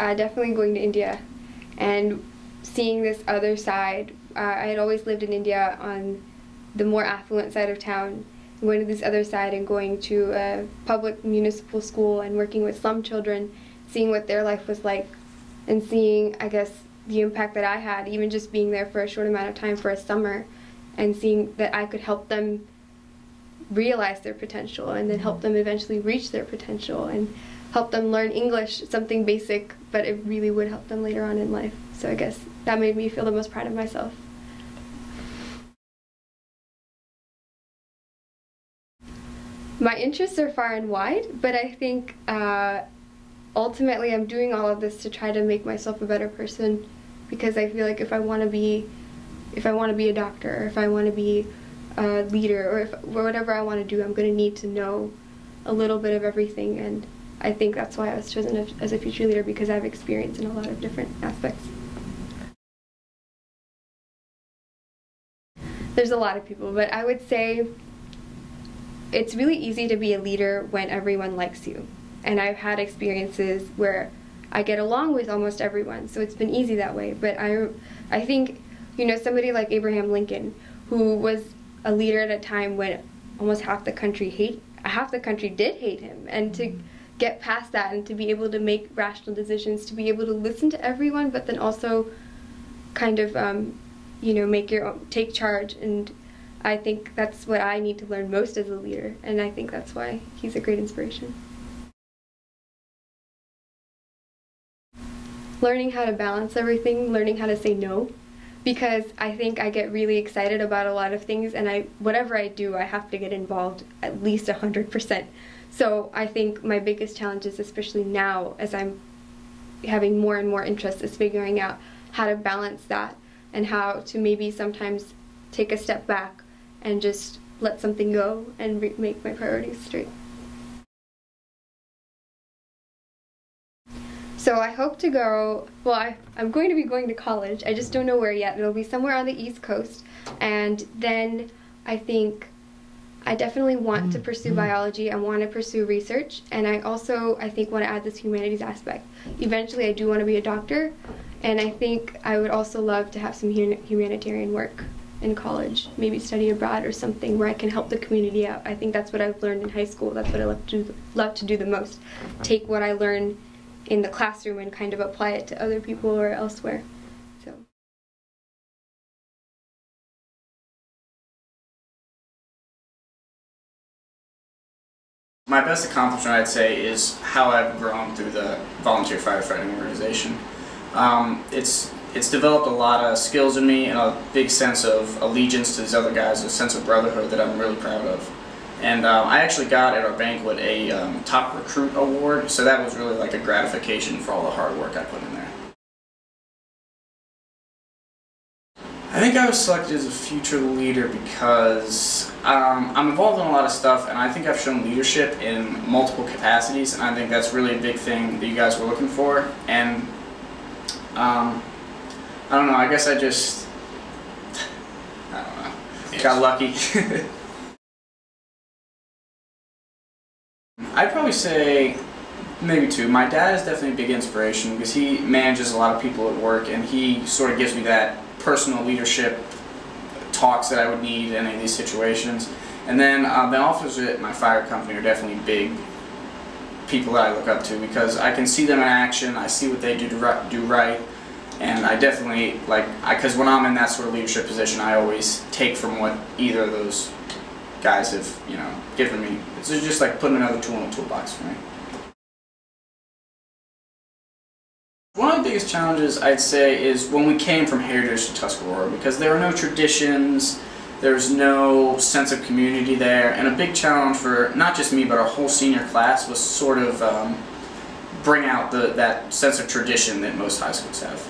Definitely going to India and seeing this other side. I had always lived in India on the more affluent side of town, going to this other side and going to a public municipal school and working with slum children, seeing what their life was like, and seeing, I guess, the impact that I had, even just being there for a short amount of time for a summer, and seeing that I could help them realize their potential and then help them eventually reach their potential and help them learn English, something basic, but it really would help them later on in life. So I guess that made me feel the most proud of myself. My interests are far and wide, but I think ultimately I'm doing all of this to try to make myself a better person, because I feel like if I want to be a doctor, or if I want to be a leader, or whatever I want to do, I'm going to need to know a little bit of everything, and I think that's why I was chosen as a future leader, because I have experience in a lot of different aspects. There's a lot of people, but I would say it's really easy to be a leader when everyone likes you. And I've had experiences where I get along with almost everyone, so it's been easy that way. But I think, you know, somebody like Abraham Lincoln, who was a leader at a time when almost half the country did hate him, and to get past that and to be able to make rational decisions, to be able to listen to everyone, but then also kind of, you know, take charge. And I think that's what I need to learn most as a leader, and I think that's why he's a great inspiration. Learning how to balance everything, learning how to say no, because I think I get really excited about a lot of things, and whatever I do, I have to get involved at least 100%. So I think my biggest challenges, especially now as I'm having more and more interest, is figuring out how to balance that and how to maybe sometimes take a step back and just let something go and make my priorities straight. So I hope to go, well, I'm going to be going to college. I just don't know where yet. It'll be somewhere on the East Coast. And then I think I definitely want to pursue biology. I want to pursue research. And I think, want to add this humanities aspect. Eventually I do want to be a doctor. And I think I would also love to have some humanitarian work in college, maybe study abroad or something where I can help the community out. I think that's what I've learned in high school. That's what I love to do the most. Take what I learn in the classroom and kind of apply it to other people or elsewhere. So. My best accomplishment, I'd say, is how I've grown through the volunteer firefighting organization. It's developed a lot of skills in me and a big sense of allegiance to these other guys, a sense of brotherhood that I'm really proud of. And I actually got at our banquet a top recruit award, so that was really like a gratification for all the hard work I put in there. I think I was selected as a future leader because I'm involved in a lot of stuff, and I think I've shown leadership in multiple capacities, and I think that's really a big thing that you guys were looking for. And I don't know, I guess I don't know, got lucky. I'd probably say maybe two. My dad is definitely a big inspiration because he manages a lot of people at work, and he sort of gives me that personal leadership talks that I would need in any of these situations. And then the officers at my fire company are definitely big people that I look up to because I can see them in action, I see what they do right, and I definitely, because when I'm in that sort of leadership position, I always take from what either of those guys have, you know, given me. It's just like putting another tool in the toolbox for me. One of the biggest challenges, I'd say, is when we came from Heritage to Tuscarora, because there were no traditions, there's no sense of community there, and a big challenge for not just me but our whole senior class was sort of bring out that sense of tradition that most high schools have.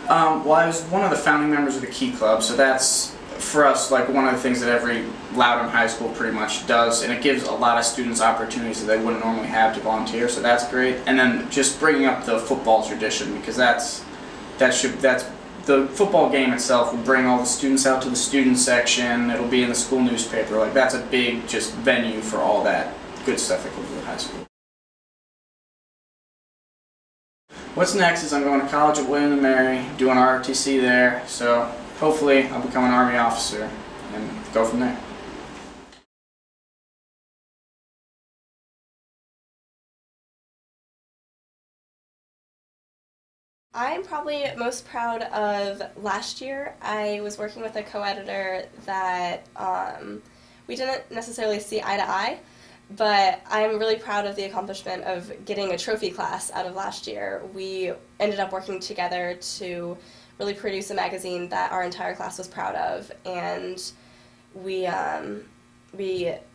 Well, I was one of the founding members of the Key Club, so that's, for us, like one of the things that every Loudon high school pretty much does, and it gives a lot of students opportunities that they wouldn't normally have to volunteer, so that's great. And then just bringing up the football tradition, because that's the football game itself will bring all the students out to the student section, it'll be in the school newspaper, like that's a big just venue for all that good stuff that goes to the high school. what's next is I'm going to college at William & Mary, doing ROTC there, so hopefully I'll become an Army officer and go from there. I'm probably most proud of last year. I was working with a co-editor that we didn't necessarily see eye to eye, but I'm really proud of the accomplishment of getting a trophy class out of last year. We ended up working together to really produce a magazine that our entire class was proud of, and we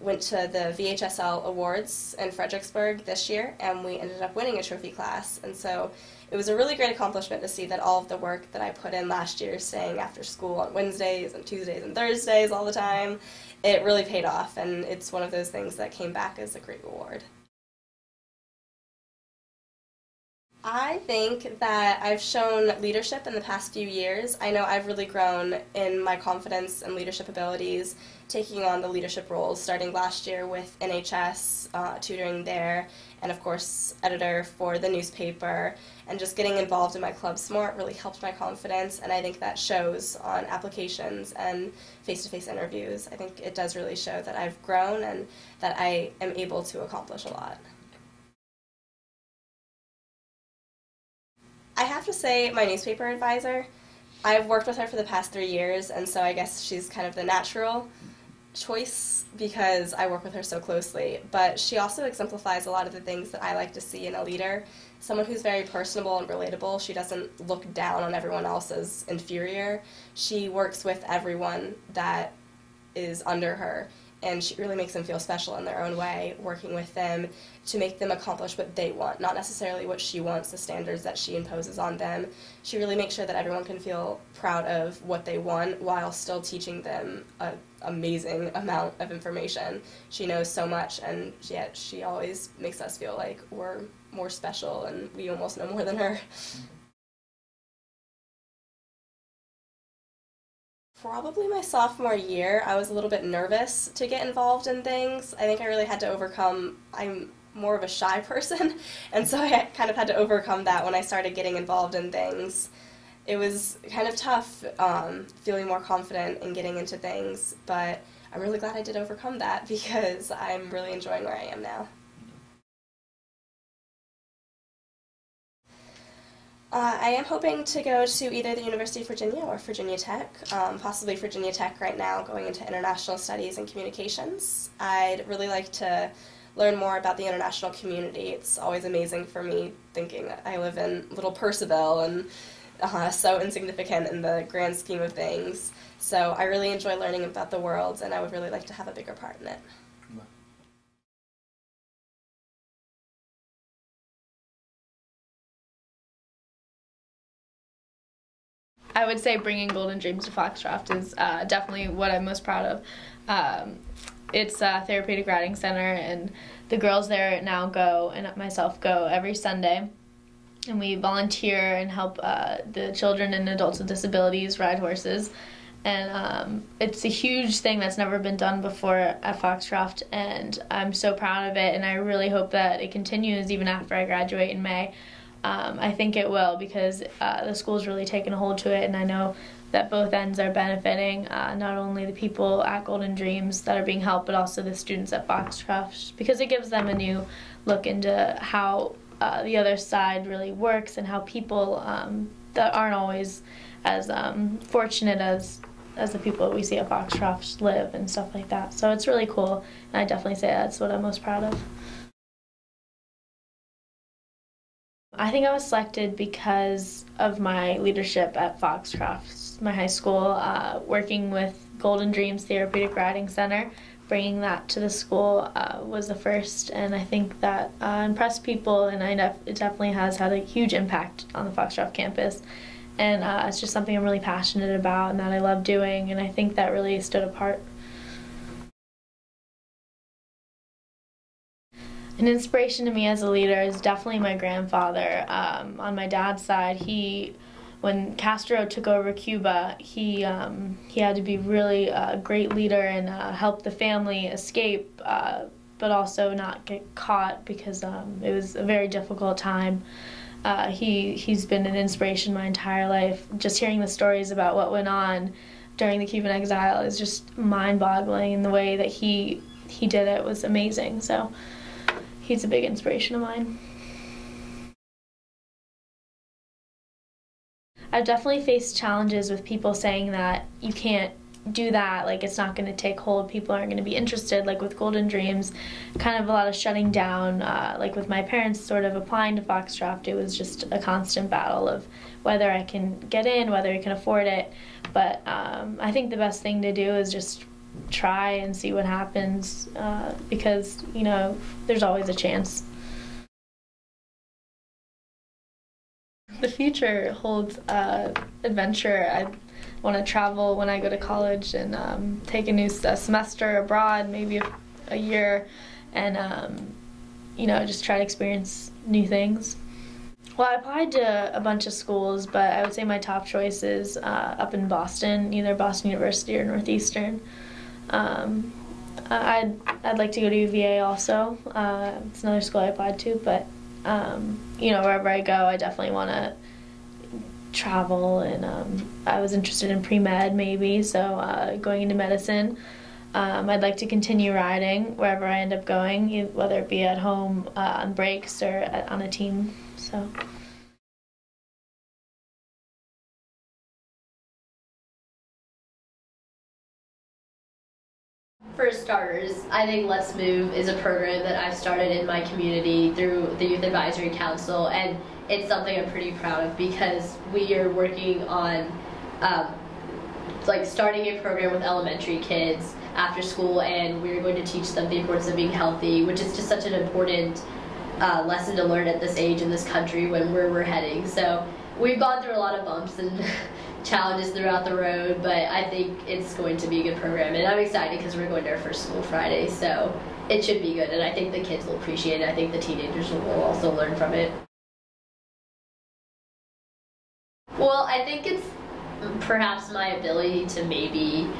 went to the VHSL Awards in Fredericksburg this year, and we ended up winning a trophy class. And so it was a really great accomplishment to see that all of the work that I put in last year, staying after school on Wednesdays and Tuesdays and Thursdays all the time, it really paid off, and it's one of those things that came back as a great reward. I think that I've shown leadership in the past few years. I know I've really grown in my confidence and leadership abilities, taking on the leadership roles, starting last year with NHS, tutoring there, and of course editor for the newspaper, and just getting involved in my club SMART really helped my confidence, and I think that shows on applications and face-to-face interviews. I think it does really show that I've grown and that I am able to accomplish a lot. I have to say my newspaper advisor, I've worked with her for the past 3 years, and so I guess she's kind of the natural choice because I work with her so closely. But she also exemplifies a lot of the things that I like to see in a leader. Someone who's very personable and relatable. She doesn't look down on everyone else as inferior. She works with everyone that is under her, and she really makes them feel special in their own way, working with them to make them accomplish what they want, not necessarily what she wants, the standards that she imposes on them. She really makes sure that everyone can feel proud of what they want while still teaching them an amazing amount of information. She knows so much, and yet she always makes us feel like we're more special and we almost know more than her. Probably my sophomore year, I was a little bit nervous to get involved in things. I think I really had to overcome, I'm more of a shy person, and so I kind of had to overcome that when I started getting involved in things. It was kind of tough, feeling more confident in getting into things, but I'm really glad I did overcome that because I'm really enjoying where I am now. I am hoping to go to either the University of Virginia or Virginia Tech, possibly Virginia Tech right now, going into international studies and communications. I'd really like to learn more about the international community. It's always amazing for me thinking that I live in little Purcellville and so insignificant in the grand scheme of things. So I really enjoy learning about the world, and I would really like to have a bigger part in it. I would say bringing Golden Dreams to Foxcroft is definitely what I'm most proud of. It's a therapeutic riding center, and the girls there now go, and myself go, every Sunday. And we volunteer and help the children and adults with disabilities ride horses. And it's a huge thing that's never been done before at Foxcroft, and I'm so proud of it, and I really hope that it continues even after I graduate in May. I think it will, because the school's really taken a hold to it, and I know that both ends are benefiting, not only the people at Golden Dreams that are being helped, but also the students at Foxcroft, because it gives them a new look into how the other side really works and how people that aren't always as fortunate as the people we see at Foxcroft live and stuff like that. So it's really cool, and I definitely say that's what I'm most proud of. I think I was selected because of my leadership at Foxcroft, my high school, working with Golden Dreams Therapeutic Riding Center. Bringing that to the school was the first, and I think that impressed people, and it definitely has had a huge impact on the Foxcroft campus. And it's just something I'm really passionate about and that I love doing, and I think that really stood apart. An inspiration to me as a leader is definitely my grandfather. On my dad's side, when Castro took over Cuba, he had to be really a great leader and help the family escape, but also not get caught, because it was a very difficult time. He's been an inspiration my entire life. Just hearing the stories about what went on during the Cuban exile is just mind-boggling, and the way that he did it was amazing. So he's a big inspiration of mine. I've definitely faced challenges with people saying that you can't do that, like it's not going to take hold, people aren't going to be interested, like with Golden Dreams, kind of a lot of shutting down, like with my parents sort of applying to Foxcroft, it was just a constant battle of whether I can get in, whether I can afford it, but I think the best thing to do is just try and see what happens, because, you know, there's always a chance. The future holds adventure. I want to travel when I go to college and take a semester abroad, maybe a year, and you know, just try to experience new things. Well, I applied to a bunch of schools, but I would say my top choice is up in Boston, either Boston University or Northeastern. I'd like to go to UVA also. It's another school I applied to, but you know, wherever I go, I definitely want to travel, and I was interested in pre-med maybe, so going into medicine. I'd like to continue riding wherever I end up going, whether it be at home on breaks or on a team. So. For starters, I think Let's Move is a program that I've started in my community through the Youth Advisory Council, and it's something I'm pretty proud of because we are working on like starting a program with elementary kids after school, and we're going to teach them the importance of being healthy, which is just such an important lesson to learn at this age in this country when we're heading. So we've gone through a lot of bumps and challenges throughout the road, but I think it's going to be a good program, and I'm excited because we're going to our first school Friday, so it should be good, and I think the kids will appreciate it. I think the teenagers will also learn from it. Well, I think it's perhaps my ability to maybe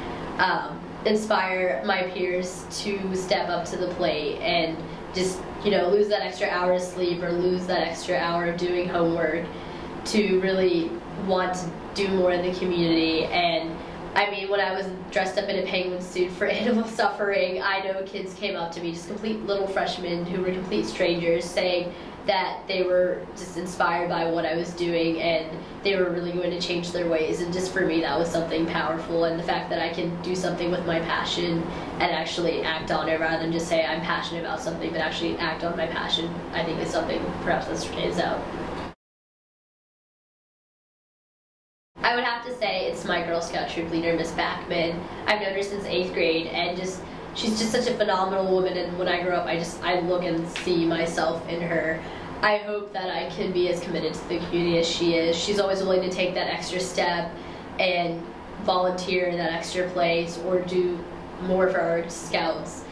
inspire my peers to step up to the plate and just, you know, lose that extra hour of sleep or lose that extra hour of doing homework to really want to do more in the community. And I mean, when I was dressed up in a penguin suit for Animal Suffering, I know kids came up to me, just complete little freshmen who were complete strangers, saying that they were just inspired by what I was doing and they were really going to change their ways. And just for me, that was something powerful, and the fact that I can do something with my passion and actually act on it rather than just say I'm passionate about something, but actually act on my passion, I think is something perhaps that stands out. I would have to say it's my Girl Scout troop leader, Miss Backman. I've known her since 8th grade, and she's just such a phenomenal woman, and when I grow up, I look and see myself in her. I hope that I can be as committed to the community as she is. She's always willing to take that extra step and volunteer in that extra place or do more for our scouts.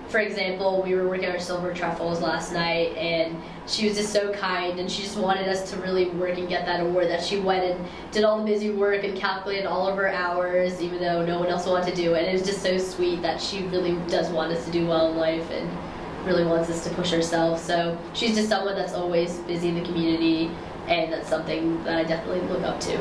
For example, we were working our silver truffles last night, and she was just so kind, and she just wanted us to really work and get that award, that she went and did all the busy work and calculated all of her hours, even though no one else wanted to do it. And it was just so sweet that she really does want us to do well in life and really wants us to push ourselves. So she's just someone that's always busy in the community, and that's something that I definitely look up to.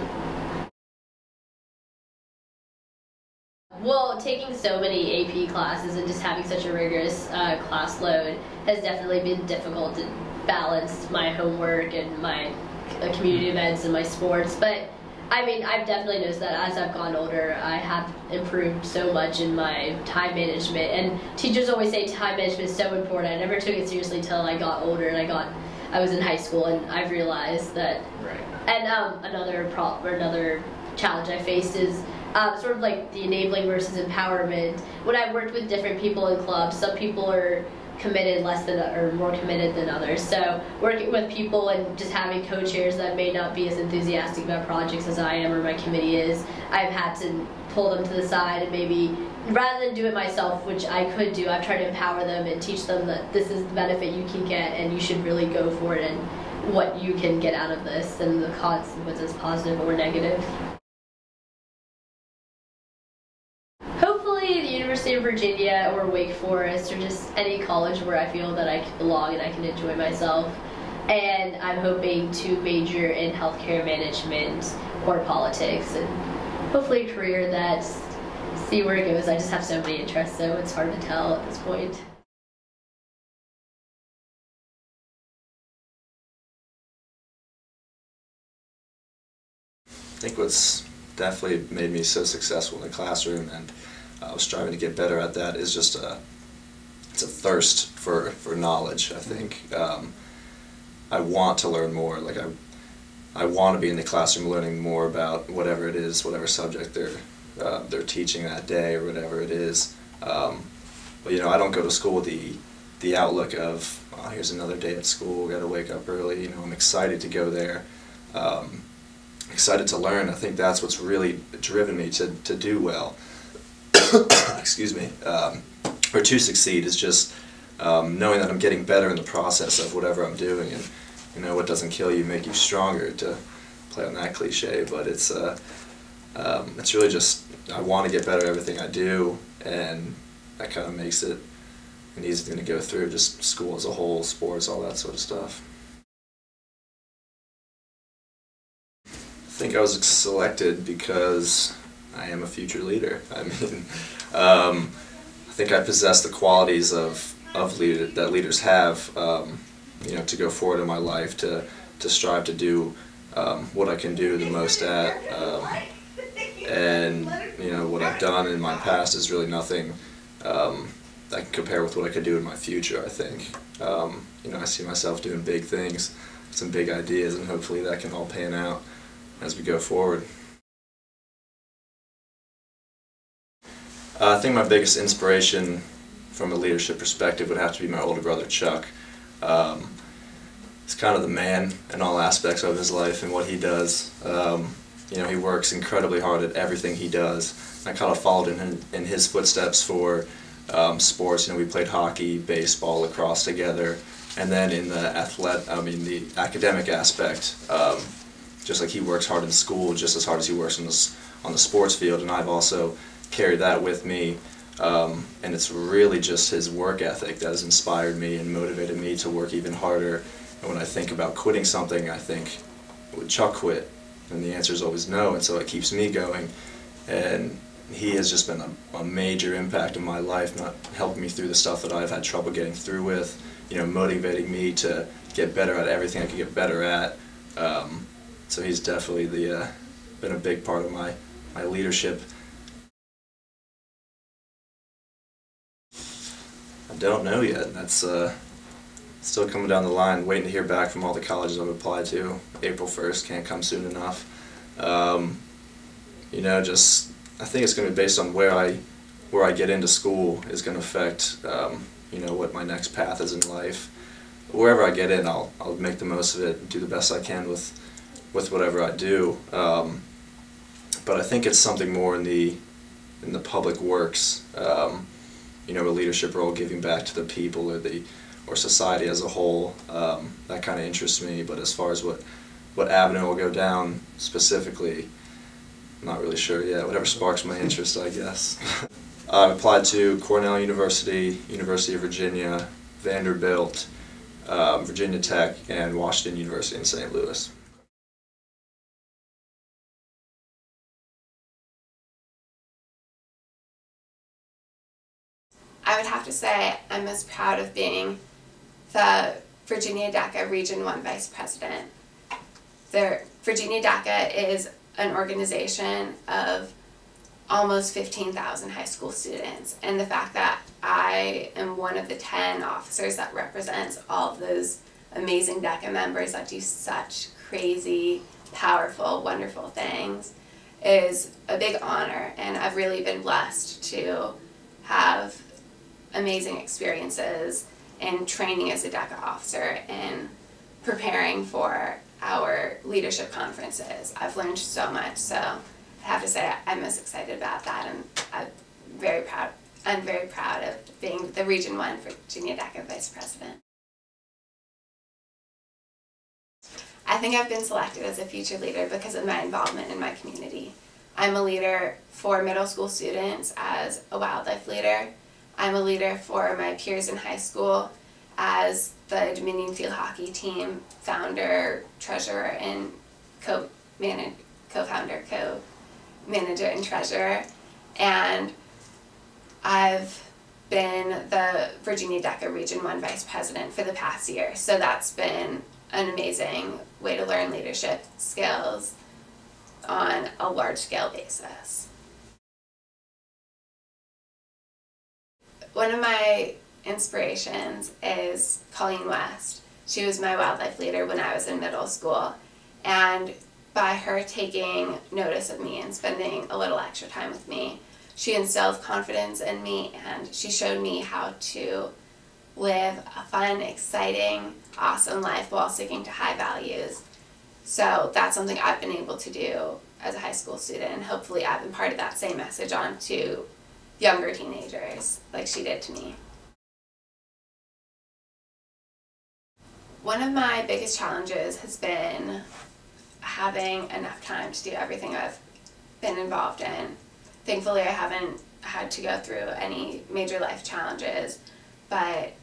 Well, taking so many AP classes and just having such a rigorous class load has definitely been difficult to balance my homework and my community events and my sports. But I mean, I've definitely noticed that as I've gotten older, I have improved so much in my time management. And teachers always say time management is so important. I never took it seriously until I got older and I was in high school, and I've realized that. Right. And another challenge I faced is sort of like the enabling versus empowerment. When I've worked with different people in clubs, some people are committed less than or more committed than others. So working with people and just having co-chairs that may not be as enthusiastic about projects as I am or my committee is, I've had to pull them to the side and maybe, rather than do it myself, which I could do, I've tried to empower them and teach them that this is the benefit you can get and you should really go for it and what you can get out of this and the consequences, positive or negative. The University of Virginia or Wake Forest or just any college where I feel that I belong and I can enjoy myself. and I'm hoping to major in healthcare management or politics, and hopefully a career that, see where it goes. I just have so many interests, so it's hard to tell at this point. I think what's definitely made me so successful in the classroom, and I was striving to get better at that, is just it's a thirst for knowledge. I think I want to learn more. Like I want to be in the classroom learning more about whatever it is, whatever subject they're teaching that day or whatever it is. But you know, I don't go to school with the outlook of, oh, here's another day at school, got to wake up early. You know, I'm excited to go there. Excited to learn. I think that's what's really driven me to do well. Excuse me. Or to succeed is just knowing that I'm getting better in the process of whatever I'm doing, and you know, what doesn't kill you make you stronger, to play on that cliche. But it's really just, I want to get better at everything I do, and that kind of makes it an easy thing to go through. Just school as a whole, sports, all that sort of stuff. I think I was selected because I am a future leader. I mean, I think I possess the qualities of leader that leaders have. You know, to go forward in my life, to strive to do what I can do the most at, and you know, what I've done in my past is really nothing that can compare with what I could do in my future. I think you know, I see myself doing big things, some big ideas, and hopefully that can all pan out as we go forward. I think my biggest inspiration from a leadership perspective would have to be my older brother, Chuck. He's kind of the man in all aspects of his life and what he does. You know, he works incredibly hard at everything he does. I kind of followed in his footsteps for sports. You know, we played hockey, baseball, lacrosse together, and then in the academic aspect, just like he works hard in school, just as hard as he works on the sports field, and I've also carried that with me. And it's really just his work ethic that has inspired me and motivated me to work even harder. And when I think about quitting something, I think, would Chuck quit? And the answer is always no, and so it keeps me going. And he has just been a major impact in my life, not helping me through the stuff that I've had trouble getting through with, you know, motivating me to get better at everything I can get better at. So he's definitely been a big part of my leadership. I don't know yet. That's still coming down the line, waiting to hear back from all the colleges I've applied to. April 1st, can't come soon enough. You know, just, I think it's going to be based on where I get into school is going to affect, you know, what my next path is in life. Wherever I get in, I'll make the most of it and do the best I can with whatever I do. But I think it's something more in the public works, you know, a leadership role, giving back to the people or society as a whole. That kind of interests me. But as far as what avenue will go down specifically, I'm not really sure yet. Whatever sparks my interest, I guess. I applied to Cornell University, University of Virginia, Vanderbilt, Virginia Tech, and Washington University in St. Louis. I would have to say I'm most proud of being the Virginia DECA Region 1 Vice President. The Virginia DECA is an organization of almost 15,000 high school students, and the fact that I am one of the 10 officers that represents all of those amazing DECA members that do such crazy, powerful, wonderful things is a big honor, and I've really been blessed to have amazing experiences in training as a DECA officer and preparing for our leadership conferences. I've learned so much, so I have to say I'm most excited about that, and I'm very proud of being the Region 1 Virginia DECA Vice President. I think I've been selected as a future leader because of my involvement in my community. I'm a leader for middle school students as a wildlife leader. I'm a leader for my peers in high school as the Dominion Field Hockey Team founder, treasurer, and co-founder, co-manager, and treasurer. And I've been the Virginia DECA Region 1 Vice President for the past year. So that's been an amazing way to learn leadership skills on a large-scale basis. One of my inspirations is Colleen West. She was my wildlife leader when I was in middle school, and by her taking notice of me and spending a little extra time with me, she instilled confidence in me, and she showed me how to live a fun, exciting, awesome life while sticking to high values. So that's something I've been able to do as a high school student, and hopefully I've imparted that same message on to younger teenagers like she did to me. One of my biggest challenges has been having enough time to do everything I've been involved in. Thankfully, I haven't had to go through any major life challenges, but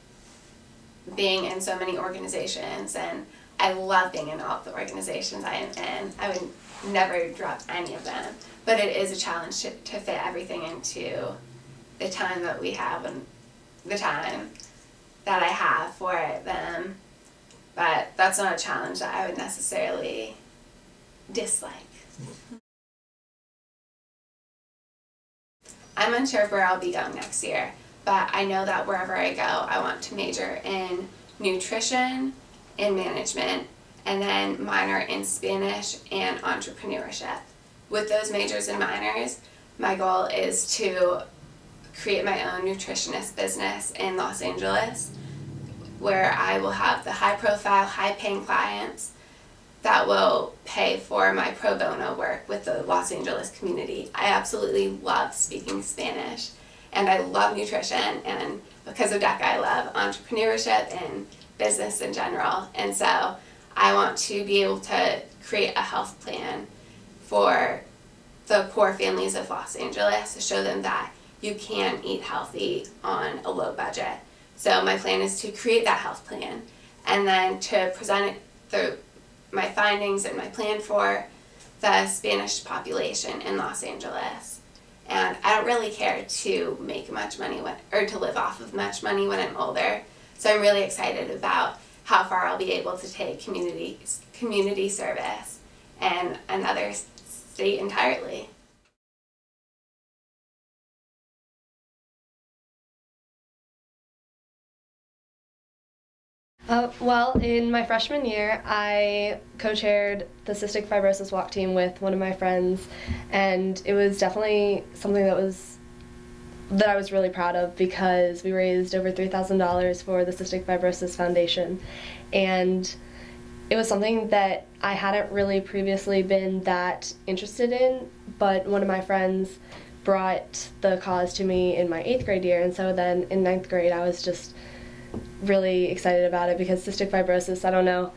being in so many organizations, and I love being in all of the organizations I am in. I would never drop any of them, but it is a challenge to fit everything into the time that we have and the time that I have for them. But that's not a challenge that I would necessarily dislike. I'm unsure of where I'll be going next year, but I know that wherever I go, I want to major in nutrition, in management, and then minor in Spanish and entrepreneurship. With those majors and minors, my goal is to create my own nutritionist business in Los Angeles, where I will have the high-profile, high-paying clients that will pay for my pro bono work with the Los Angeles community. I absolutely love speaking Spanish, and I love nutrition, and because of DECA, I love entrepreneurship and business in general. And so I want to be able to create a health plan for the poor families of Los Angeles to show them that you can eat healthy on a low budget. So my plan is to create that health plan and then to present my findings and my plan for the Spanish population in Los Angeles. And I don't really care to make much money or to live off of much money when I'm older. So I'm really excited about how far I'll be able to take community service in another state entirely. Well, in my freshman year, I co-chaired the Cystic Fibrosis Walk team with one of my friends, and it was definitely something that I was really proud of because we raised over $3,000 for the Cystic Fibrosis Foundation, and it was something that I hadn't really previously been that interested in, but one of my friends brought the cause to me in my 8th grade year, and so then in 9th grade I was just really excited about it because cystic fibrosis, I don't know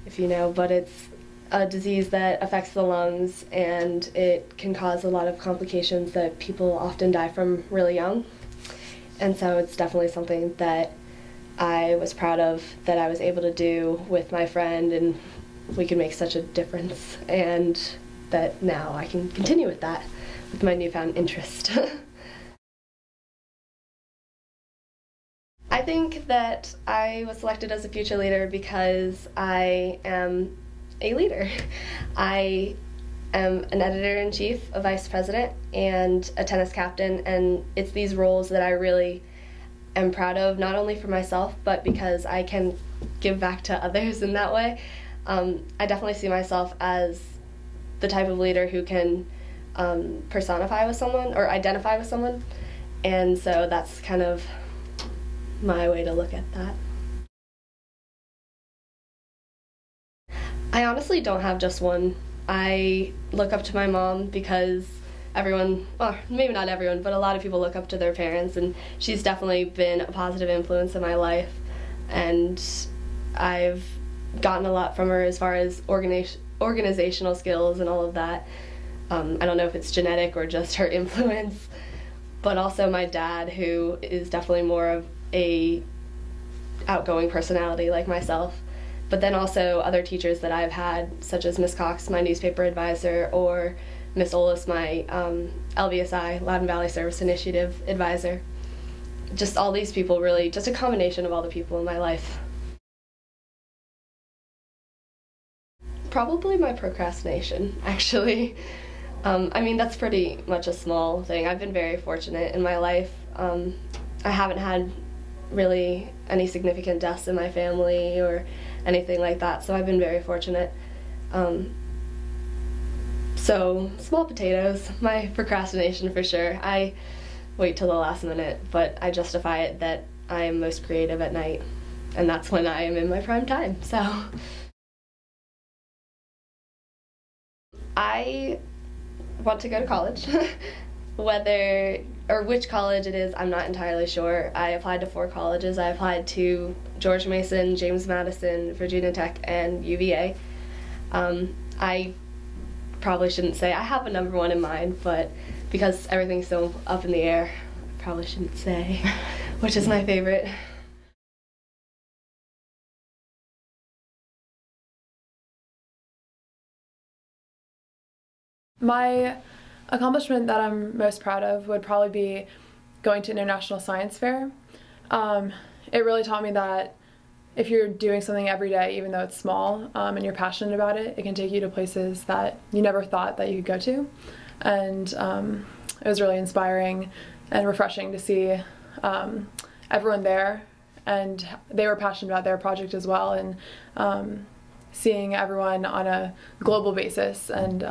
if you know, but it's a disease that affects the lungs, and it can cause a lot of complications that people often die from really young. And so it's definitely something that I was proud of that I was able to do with my friend, and we could make such a difference, and that now I can continue with that with my newfound interest. I think that I was selected as a future leader because I am a leader. I am an editor-in-chief, a vice president, and a tennis captain, and it's these roles that I really am proud of, not only for myself, but because I can give back to others in that way. I definitely see myself as the type of leader who can personify with someone or identify with someone, and so that's kind of my way to look at that. I honestly don't have just one. I look up to my mom because everyone, well, maybe not everyone, but a lot of people look up to their parents, and she's definitely been a positive influence in my life, and I've gotten a lot from her as far as organizational skills and all of that. I don't know if it's genetic or just her influence, but also my dad, who is definitely more of a outgoing personality like myself. But then also other teachers that I've had, such as Miss Cox, my newspaper advisor, or Miss Olis, my LVSI, Loudoun Valley Service Initiative advisor. Just all these people, really, just a combination of all the people in my life. Probably my procrastination, actually. I mean, that's pretty much a small thing. I've been very fortunate in my life. I haven't had really any significant deaths in my family or anything like that, so I've been very fortunate. So, small potatoes, my procrastination for sure. I wait till the last minute, but I justify it that I am most creative at night, and that's when I am in my prime time, so. I want to go to college. Whether or which college it is, I'm not entirely sure. I applied to 4 colleges. I applied to George Mason, James Madison, Virginia Tech, and UVA. I probably shouldn't say I have a number 1 in mind, but because everything's so up in the air, I probably shouldn't say which is my favorite. My accomplishment that I'm most proud of would probably be going to International Science Fair. It really taught me that if you're doing something every day, even though it's small, and you're passionate about it, it can take you to places that you never thought that you could go to. And it was really inspiring and refreshing to see everyone there, and they were passionate about their project as well, and seeing everyone on a global basis, and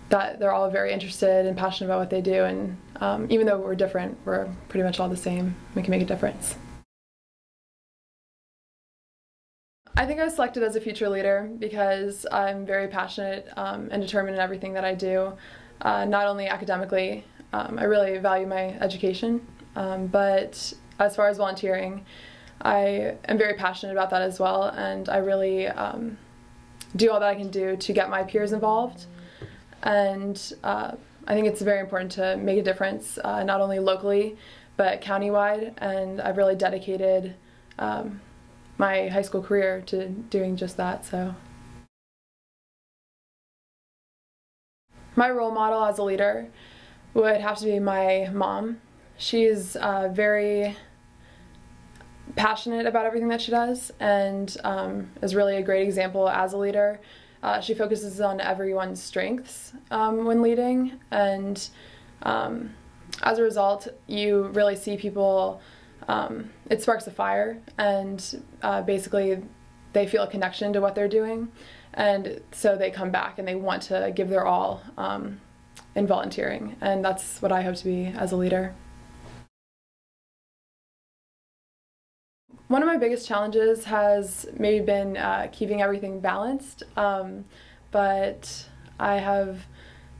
that they're all very interested and passionate about what they do, and even though we're different, we're pretty much all the same. We can make a difference. I think I was selected as a future leader because I'm very passionate and determined in everything that I do, not only academically. I really value my education, but as far as volunteering, I am very passionate about that as well, and I really do all that I can do to get my peers involved. And I think it's very important to make a difference, not only locally, but countywide, and I've really dedicated my high school career to doing just that. So, my role model as a leader would have to be my mom. She's very passionate about everything that she does, and is really a great example as a leader. She focuses on everyone's strengths when leading, and as a result, you really see people, it sparks a fire, and basically they feel a connection to what they're doing, and so they come back and they want to give their all in volunteering, and that's what I hope to be as a leader. One of my biggest challenges has maybe been keeping everything balanced, but I have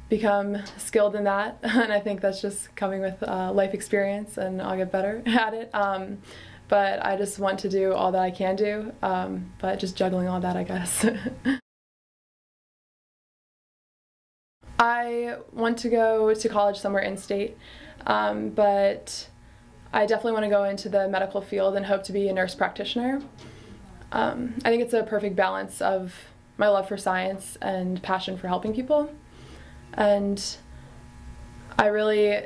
become skilled in that, and I think that's just coming with life experience, and I'll get better at it. But I just want to do all that I can do, but just juggling all that, I guess. I want to go to college somewhere in state, but I definitely want to go into the medical field and hope to be a nurse practitioner. I think it's a perfect balance of my love for science and passion for helping people. And I really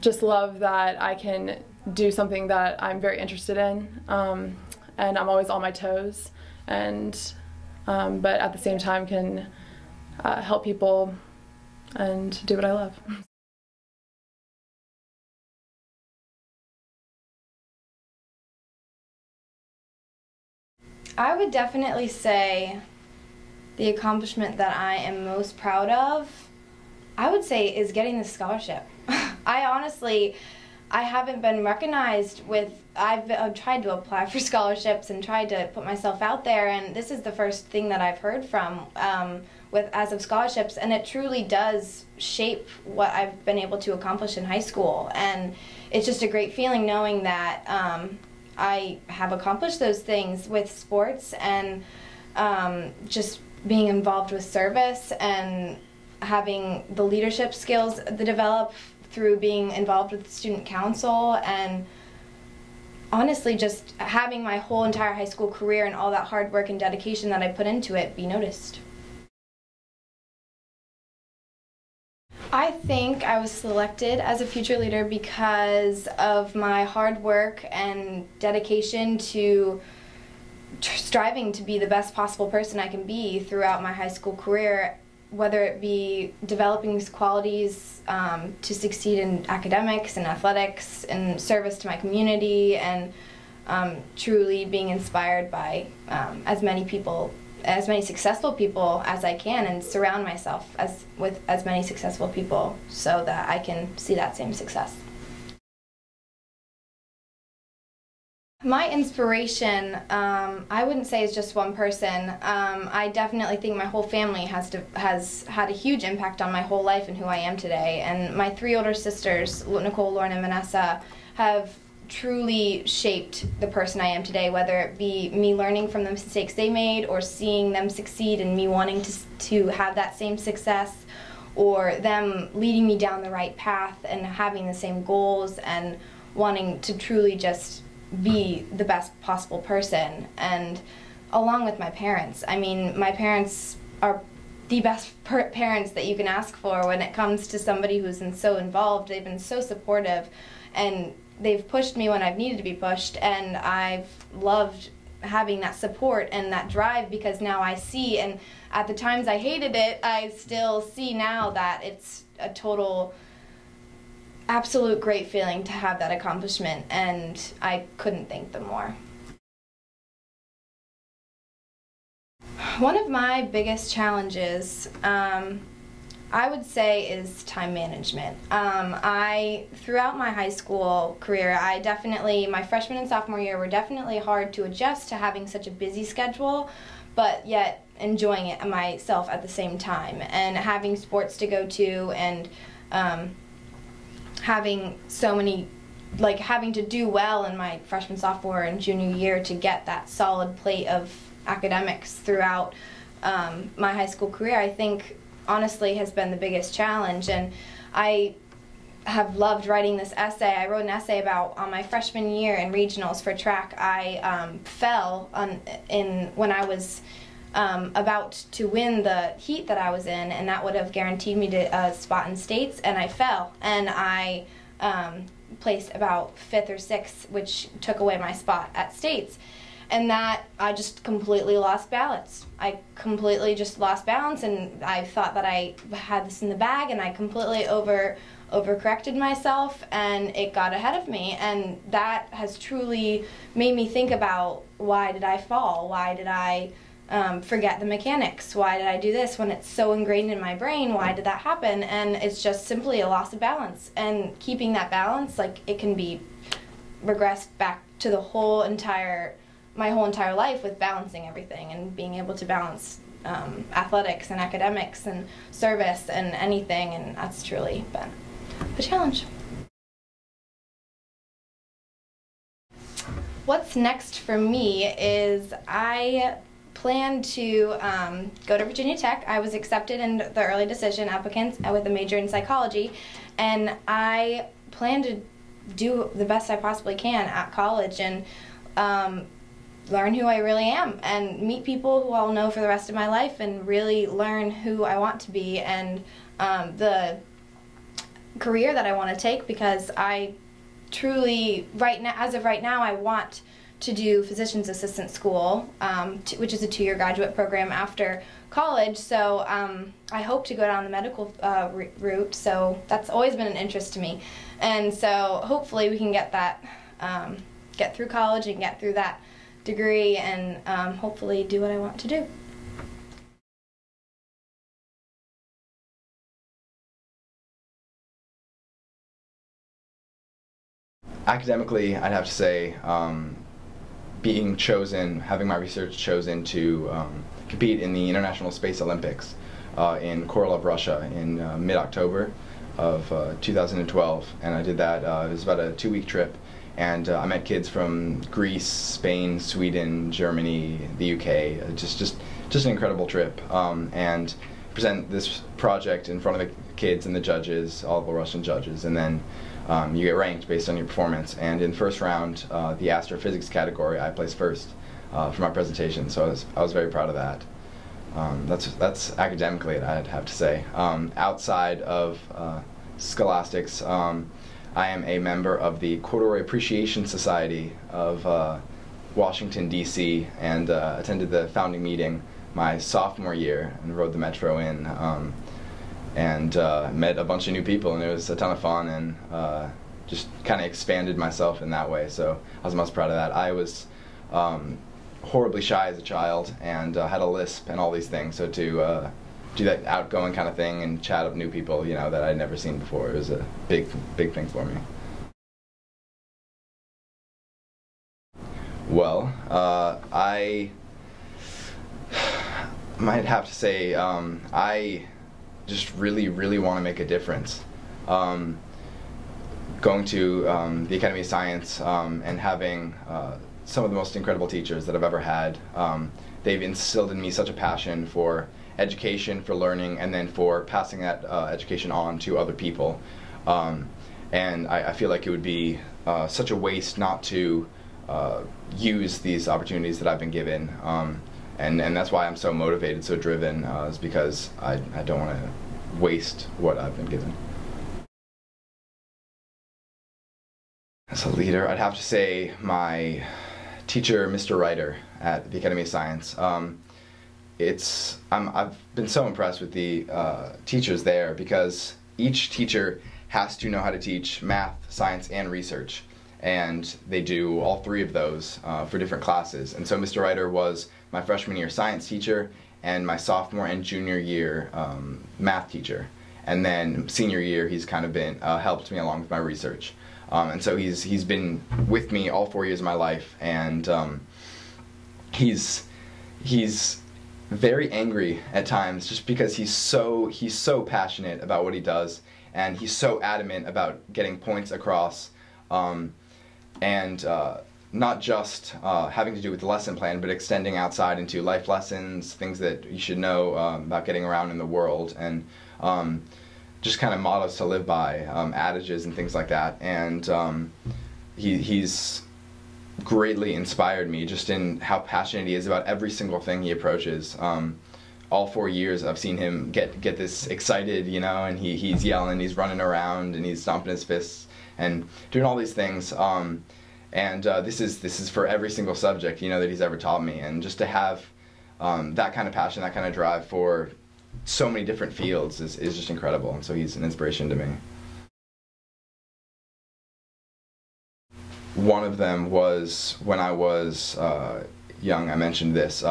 just love that I can do something that I'm very interested in, and I'm always on my toes, and but at the same time can help people and do what I love. I would definitely say the accomplishment that I am most proud of, I would say, is getting the scholarship. I haven't been recognized with, I've tried to apply for scholarships and tried to put myself out there, and this is the first thing that I've heard from as of scholarships, and it truly does shape what I've been able to accomplish in high school, and it's just a great feeling knowing that I have accomplished those things with sports, and just being involved with service and having the leadership skills that develop through being involved with student council, and honestly, just having my whole entire high school career and all that hard work and dedication that I put into it be noticed. I think I was selected as a future leader because of my hard work and dedication to striving to be the best possible person I can be throughout my high school career, whether it be developing these qualities to succeed in academics and athletics and service to my community, and truly being inspired by as many successful people as I can, and surround myself with as many successful people so that I can see that same success. My inspiration, I wouldn't say is just one person. I definitely think my whole family has had a huge impact on my whole life and who I am today. And my 3 older sisters, Nicole, Lauren, and Vanessa, have truly shaped the person I am today, whether it be me learning from the mistakes they made, or seeing them succeed and me wanting to have that same success, or them leading me down the right path and having the same goals and wanting to truly just be the best possible person. And along with my parents, I mean, my parents are the best parents that you can ask for when it comes to somebody who's so involved. They've been so supportive, and they've pushed me when I've needed to be pushed, and I've loved having that support and that drive, because now I see, and at the times I hated it, I still see now that it's a total absolute great feeling to have that accomplishment, and I couldn't thank them more. One of my biggest challenges, I would say, is time management. Throughout my high school career, my freshman and sophomore year were definitely hard to adjust to having such a busy schedule, but yet enjoying it myself at the same time, and having sports to go to, and having so many, having to do well in my freshman, sophomore, and junior year to get that solid plate of academics throughout my high school career, I think honestly has been the biggest challenge. And I have loved writing this essay. I wrote an essay about, on my freshman year in regionals for track, I fell when I was about to win the heat that I was in, and that would have guaranteed me a spot in states, and I fell, and I placed about 5th or 6th, which took away my spot at states. And that I just completely lost balance. I completely just lost balance, and I thought that I had this in the bag, and I completely overcorrected myself, and it got ahead of me. And that has truly made me think about, why did I fall? Why did I forget the mechanics? Why did I do this when it's so ingrained in my brain? Why did that happen? And it's just simply a loss of balance. And keeping that balance, it can be regressed back to my whole entire life, with balancing everything and being able to balance athletics and academics and service and anything, and that's truly been a challenge. What's next for me is I plan to go to Virginia Tech. I was accepted in the early decision applicants with a major in psychology, and I plan to do the best I possibly can at college, and learn who I really am, and meet people who I'll know for the rest of my life, and really learn who I want to be, and the career that I want to take, because I truly, as of right now, I want to do physician's assistant school, which is a 2-year graduate program after college. So I hope to go down the medical route. So that's always been an interest to me, and so hopefully we can get that, get through college and get through that degree, and hopefully do what I want to do. Academically, I'd have to say having my research chosen to compete in the International Space Olympics in Korolev, Russia in mid-October of 2012, and I did that. It was about a 2-week trip, and I met kids from Greece, Spain, Sweden, Germany, the UK. Just an incredible trip. And present this project in front of the kids and the judges, all the Russian judges, and then you get ranked based on your performance. And in first round, the astrophysics category, I placed first for my presentation, so I was very proud of that. That's academically it, I'd have to say. Outside of scholastics, I am a member of the Corduroy Appreciation Society of Washington, D.C., and attended the founding meeting my sophomore year and rode the metro in, and met a bunch of new people, and it was a ton of fun, and just kind of expanded myself in that way, so I was most proud of that. I was horribly shy as a child and had a lisp and all these things, so to do that outgoing kind of thing and chat with new people, you know, that I'd never seen before, it was a big thing for me. Well, I might have to say I just really want to make a difference. Going to the Academy of Science and having some of the most incredible teachers that I've ever had. They've instilled in me such a passion for education, for learning, and then for passing that education on to other people. And I feel like it would be such a waste not to use these opportunities that I've been given. And that's why I'm so motivated, so driven, is because I don't want to waste what I've been given. As a leader, I'd have to say my teacher, Mr. Reiter, at the Academy of Science. I've been so impressed with the teachers there, because each teacher has to know how to teach math, science, and research. And they do all three of those for different classes. And so Mr. Reiter was my freshman year science teacher and my sophomore and junior year math teacher. And then senior year, he's kind of been helped me along with my research. And so he's been with me all 4 years of my life, and he's very angry at times, just because he's so passionate about what he does, and he's so adamant about getting points across, and not just having to do with the lesson plan, but extending outside into life lessons, things that you should know about getting around in the world, and just kind of mottos to live by, adages and things like that. And he's greatly inspired me just in how passionate he is about every single thing he approaches. All 4 years I've seen him get this excited, you know, and he's yelling, he's running around, and he's stomping his fists and doing all these things. And this is for every single subject, you know, that he's ever taught me. And just to have that kind of passion, that kind of drive for so many different fields is just incredible. And so he's an inspiration to me. One of them was when I was young. I mentioned this.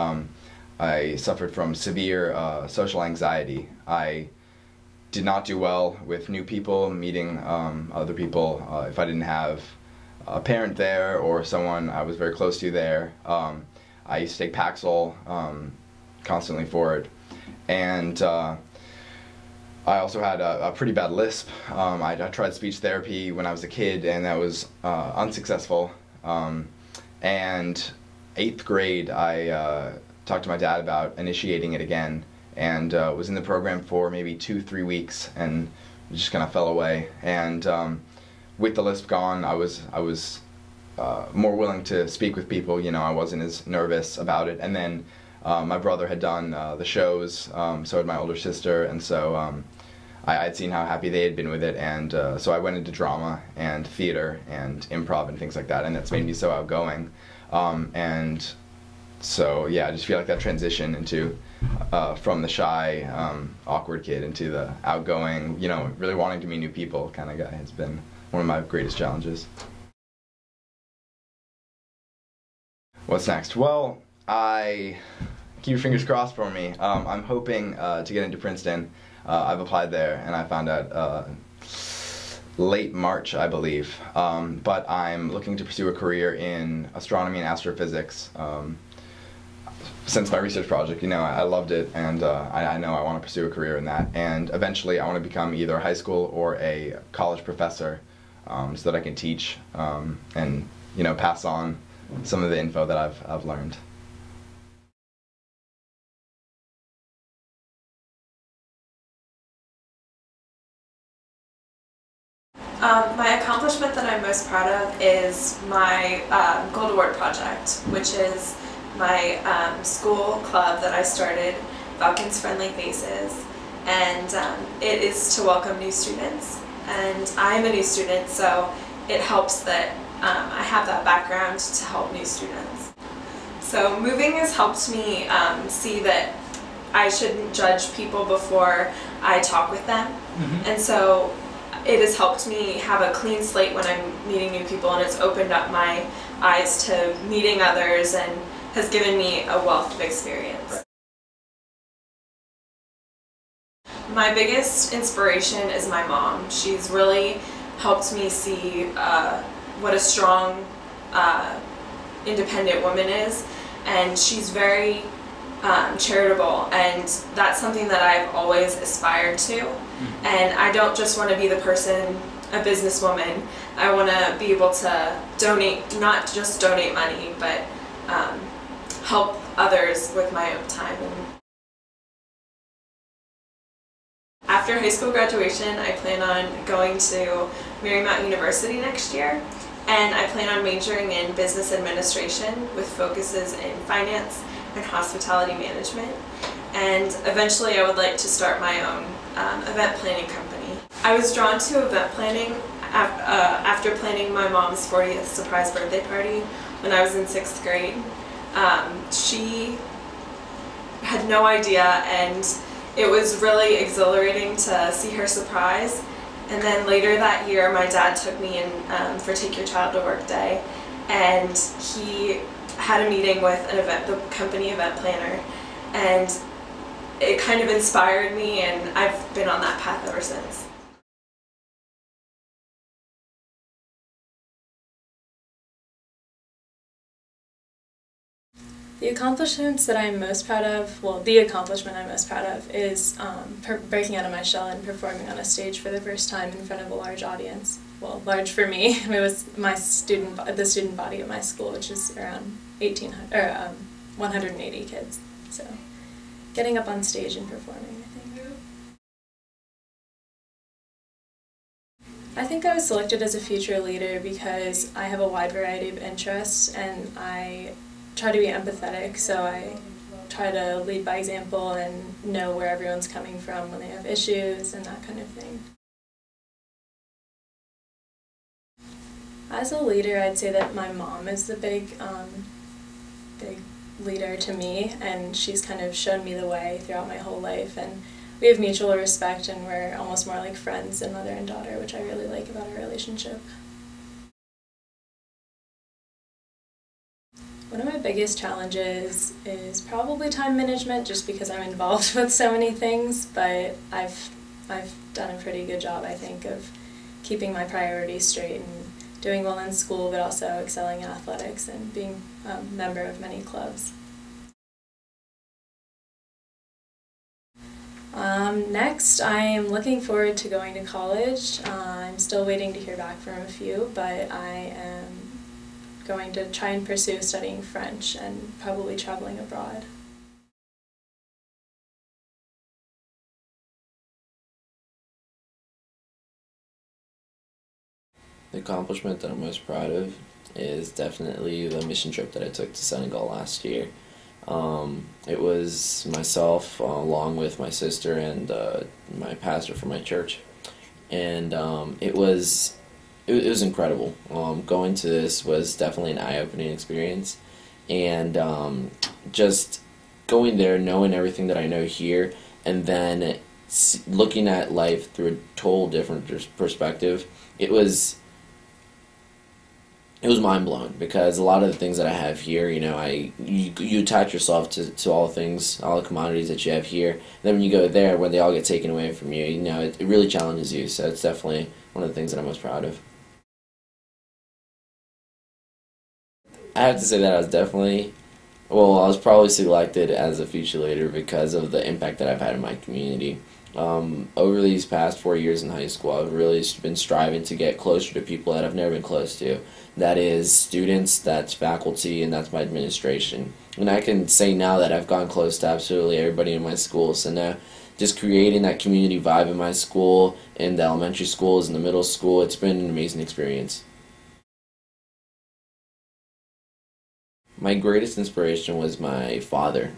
I suffered from severe social anxiety. I did not do well with new people, meeting other people, if I didn't have a parent there or someone I was very close to there. I used to take Paxil constantly for it. And I also had a pretty bad lisp. I tried speech therapy when I was a kid, and that was unsuccessful. And 8th grade, I talked to my dad about initiating it again, and was in the program for maybe 2-3 weeks, and just kind of fell away. And with the lisp gone, I was more willing to speak with people. You know, I wasn't as nervous about it. And then my brother had done the shows, so had my older sister, and so I'd seen how happy they had been with it, and so I went into drama and theater and improv and things like that, and that's made me so outgoing. And so yeah, I just feel like that transition into from the shy, awkward kid into the outgoing, you know, really wanting to meet new people kind of guy has been one of my greatest challenges. What's next? Well, keep your fingers crossed for me. I'm hoping to get into Princeton. I've applied there, and I found out late March, I believe. But I'm looking to pursue a career in astronomy and astrophysics. Since my research project, you know, I loved it, and I know I want to pursue a career in that. And eventually I want to become either a high school or a college professor, so that I can teach and, you know, pass on some of the info that I've learned. My accomplishment that I'm most proud of is my Gold Award project, which is my school club that I started, Falcons Friendly Faces, and it is to welcome new students. And I'm a new student, so it helps that I have that background to help new students. So moving has helped me see that I shouldn't judge people before I talk with them. And so it has helped me have a clean slate when I'm meeting new people, and it's opened up my eyes to meeting others and has given me a wealth of experience. My biggest inspiration is my mom. She's really helped me see what a strong, independent woman is, and she's very charitable, and that's something that I've always aspired to. And I don't just want to be the person, a businesswoman. I want to be able to donate, not just donate money, but help others with my own time. After high school graduation, I plan on going to Marymount University next year, and I plan on majoring in business administration with focuses in finance and hospitality management. And eventually I would like to start my own event planning company. I was drawn to event planning after planning my mom's 40th surprise birthday party when I was in 6th grade. She had no idea, and it was really exhilarating to see her surprise. And then later that year, my dad took me in for Take Your Child to Work Day, and he had a meeting with the company event planner, and it kind of inspired me, and I've been on that path ever since. The accomplishments that I'm most proud of, well, the accomplishment I'm most proud of is breaking out of my shell and performing on a stage for the first time in front of a large audience. Well, large for me. It was the student body at my school, which is around 180 kids. So, getting up on stage and performing, I think I was selected as a future leader because I have a wide variety of interests, and I try to be empathetic, so I try to lead by example and know where everyone's coming from when they have issues and that kind of thing. As a leader, I'd say that my mom is the big leader to me, and she's kind of shown me the way throughout my whole life, and we have mutual respect, and we're almost more like friends than mother and daughter, which I really like about our relationship. One of my biggest challenges is probably time management, just because I'm involved with so many things, but I've done a pretty good job, I think, of keeping my priorities straight and doing well in school, but also excelling in athletics and being a member of many clubs. Next, I am looking forward to going to college. I'm still waiting to hear back from a few, but I am going to try and pursue studying French and probably traveling abroad. The accomplishment that I'm most proud of is definitely the mission trip that I took to Senegal last year. It was myself along with my sister and my pastor from my church, and it was incredible. Going to this was definitely an eye-opening experience, and just going there, knowing everything that I know here, and then looking at life through a total different perspective, it was mind-blowing, because a lot of the things that I have here, you know, you attach yourself to all things, all the commodities that you have here, and then when you go there, when they all get taken away from you, you know, it really challenges you, so it's definitely one of the things that I'm most proud of. I have to say that I was probably selected as a future leader because of the impact that I've had in my community. Over these past 4 years in high school, I've really been striving to get closer to people that I've never been close to. That is students, that's faculty, and that's my administration. And I can say now that I've gone close to absolutely everybody in my school, so now just creating that community vibe in my school, in the elementary schools, in the middle school. It's been an amazing experience. My greatest inspiration was my father.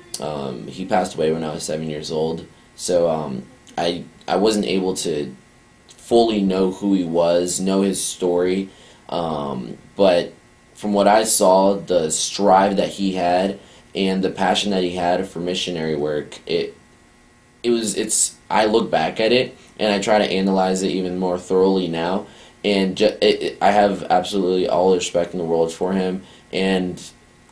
He passed away when I was 7 years old, so I wasn't able to fully know who he was, know his story, but from what I saw, the strive that he had and the passion that he had for missionary work, I look back at it and I try to analyze it even more thoroughly now, and I have absolutely all the respect in the world for him, and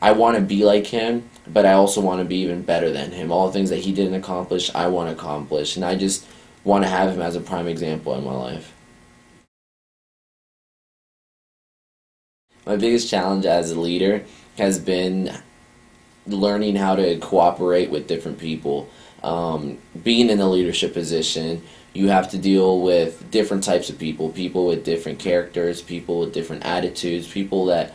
I want to be like him, but I also want to be even better than him. All the things that he didn't accomplish, I want to accomplish, and I just want to have him as a prime example in my life. My biggest challenge as a leader has been learning how to cooperate with different people. Being in a leadership position, you have to deal with different types of people, people with different characters, people with different attitudes, people that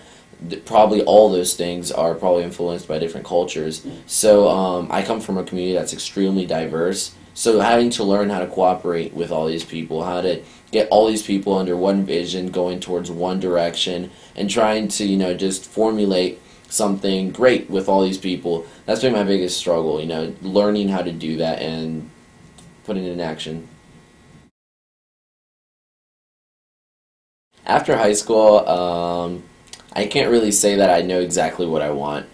probably all those things are probably influenced by different cultures. So I come from a community that's extremely diverse. So having to learn how to cooperate with all these people, how to get all these people under one vision, going towards one direction, and trying to, just formulate something great with all these people. That's been my biggest struggle, learning how to do that and putting it in action. After high school, I can't really say that I know exactly what I want.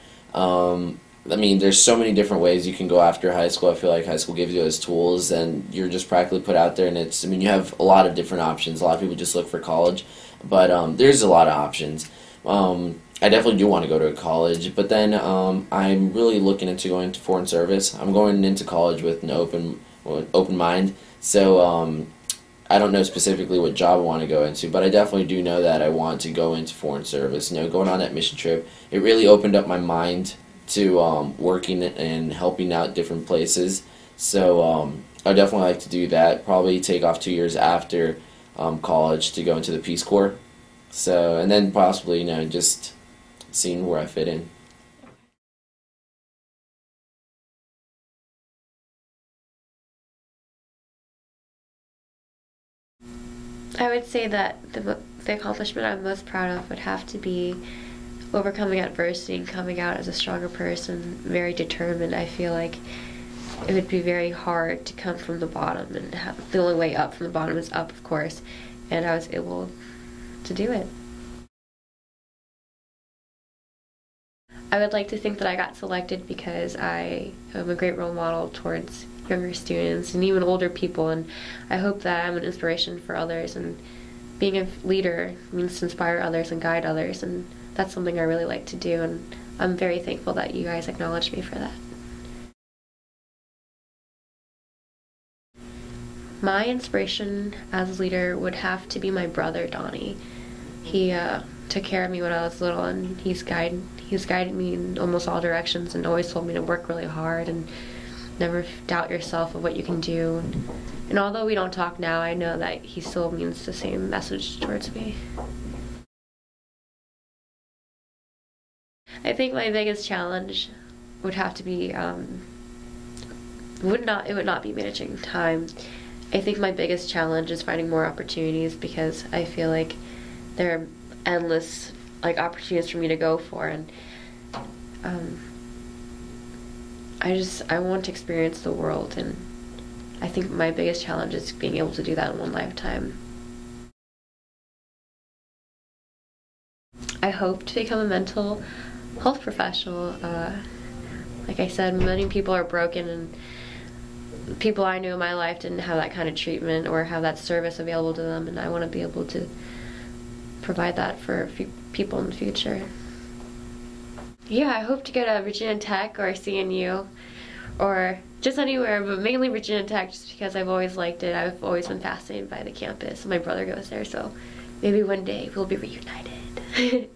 There's so many different ways you can go after high school. I feel like high school gives you those tools, and you're just practically put out there, and you have a lot of different options. A lot of people just look for college, but there's a lot of options. I definitely do want to go to a college, but then I'm really looking into going to foreign service. I'm going into college with an open mind, so I don't know specifically what job I want to go into, but I definitely do know that I want to go into foreign service. Going on that mission trip, it really opened up my mind to working and helping out different places. So I definitely like to do that. Probably take off 2 years after college to go into the Peace Corps. So, and then possibly, just seeing where I fit in. I would say that the accomplishment I'm most proud of would have to be overcoming adversity and coming out as a stronger person, very determined. I feel like it would be very hard to come from the bottom, and the only way up from the bottom is up, of course, and I was able to do it. I would like to think that I got selected because I am a great role model towards younger students and even older people, and I hope that I'm an inspiration for others, and being a leader means to inspire others and guide others, and that's something I really like to do, and I'm very thankful that you guys acknowledged me for that. My inspiration as a leader would have to be my brother, Donnie. He took care of me when I was little, and he's guided me in almost all directions and always told me to work really hard and never doubt yourself of what you can do. And although we don't talk now, I know that he still means the same message towards me. I think my biggest challenge would have to be, it would not be managing time. I think my biggest challenge is finding more opportunities, because I feel like there are endless opportunities for me to go for, and I want to experience the world, and I think my biggest challenge is being able to do that in one lifetime. I hope to become a mental health professional. Like I said, many people are broken, and people I knew in my life didn't have that kind of treatment or have that service available to them, and I want to be able to provide that for people in the future. Yeah, I hope to go to Virginia Tech or CNU or just anywhere, but mainly Virginia Tech, just because I've always liked it. I've always been fascinated by the campus. My brother goes there, so maybe one day we'll be reunited.